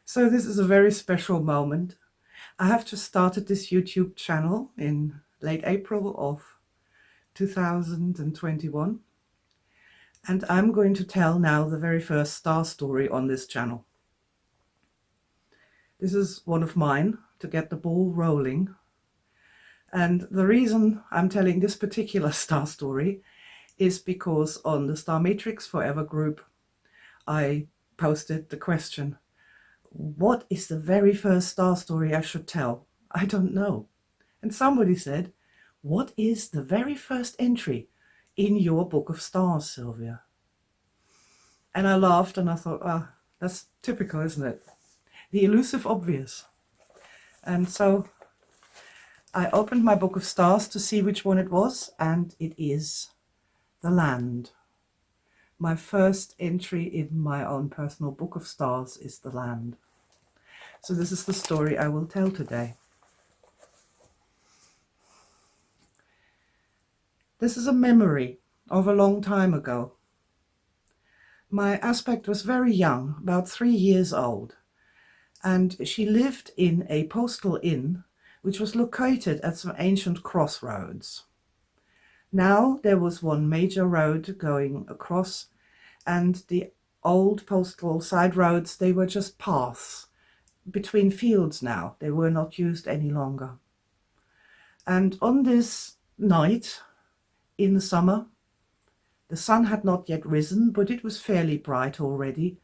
So this is a very special moment. I have just started this YouTube channel in late April of 2021, and I'm going to tell now the very first star story on this channel. This is one of mine to get the ball rolling, and the reason I'm telling this particular star story is because on the Starmatrix Forever group I posted the question, what is the very first star story I should tell? I don't know. And somebody said, what is the very first entry in your book of stars, Silvia? And I laughed and I thought, ah, that's typical, isn't it? The elusive obvious. And so I opened my book of stars to see which one it was, and it is the land. My first entry in my own personal book of stars is the land. So this is the story I will tell today. This is a memory of a long time ago. My aspect was very young, about 3 years old, and she lived in a postal inn which was located at some ancient crossroads. Now there was one major road going across, and the old postal side roads, they were just paths between fields now. They were not used any longer. And on this night in the summer, the sun had not yet risen, but it was fairly bright already.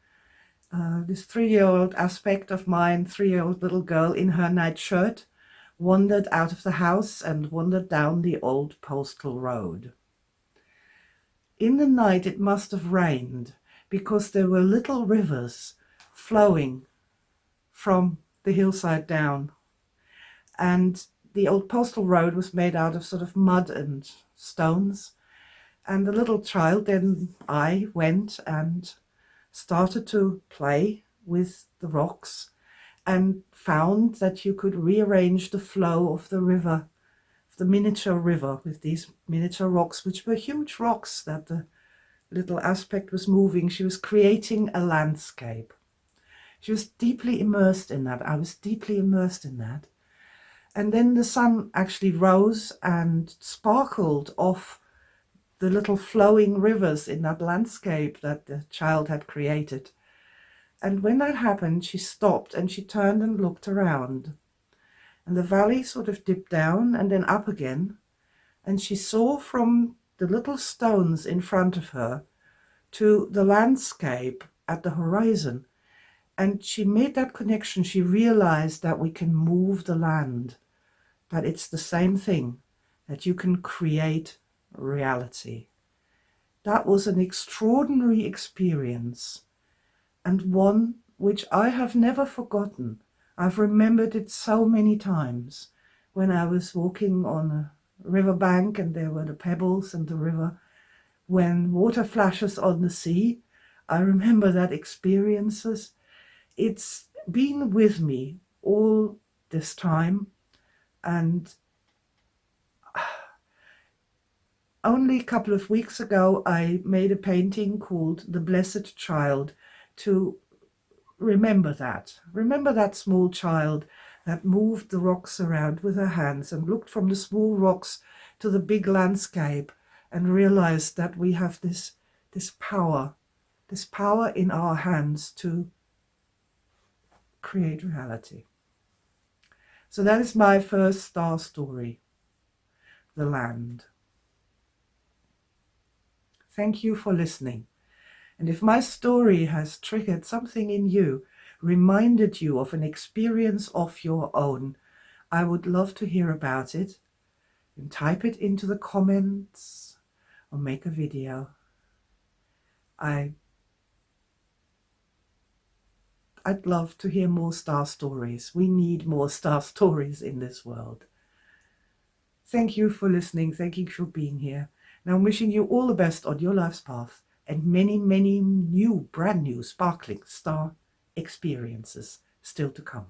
This 3-year-old aspect of mine, 3-year-old little girl in her nightshirt, wandered out of the house and wandered down the old postal road. In the night it must have rained, because there were little rivers flowing from the hillside down. And the old postal road was made out of sort of mud and stones. And the little child, then I went and started to play with the rocks and found that you could rearrange the flow of the river, the miniature river, with these miniature rocks, which were huge rocks that the little aspect was moving. She was creating a landscape. She was deeply immersed in that. I was deeply immersed in that. And then the sun actually rose and sparkled off the little flowing rivers in that landscape that the child had created. And when that happened, she stopped and she turned and looked around. And the valley sort of dipped down and then up again. And she saw from the little stones in front of her to the landscape at the horizon. And she made that connection. She realized that we can move the land, that it's the same thing, that you can create reality. That was an extraordinary experience, and one which I have never forgotten. I've remembered it so many times when I was walking on a riverbank and there were the pebbles and the river. When water flashes on the sea, I remember that experiences. It's been with me all this time, and only a couple of weeks ago I made a painting called The Blessed Child to remember that small child that moved the rocks around with her hands and looked from the small rocks to the big landscape and realized that we have this power in our hands to create reality. So that is my first star story, the land. Thank you for listening. And if my story has triggered something in you, reminded you of an experience of your own, I would love to hear about it. And type it into the comments or make a video. I'd love to hear more star stories. We need more star stories in this world. Thank you for listening. Thank you for being here. And I'm wishing you all the best on your life's path and many, many brand new sparkling star experiences still to come.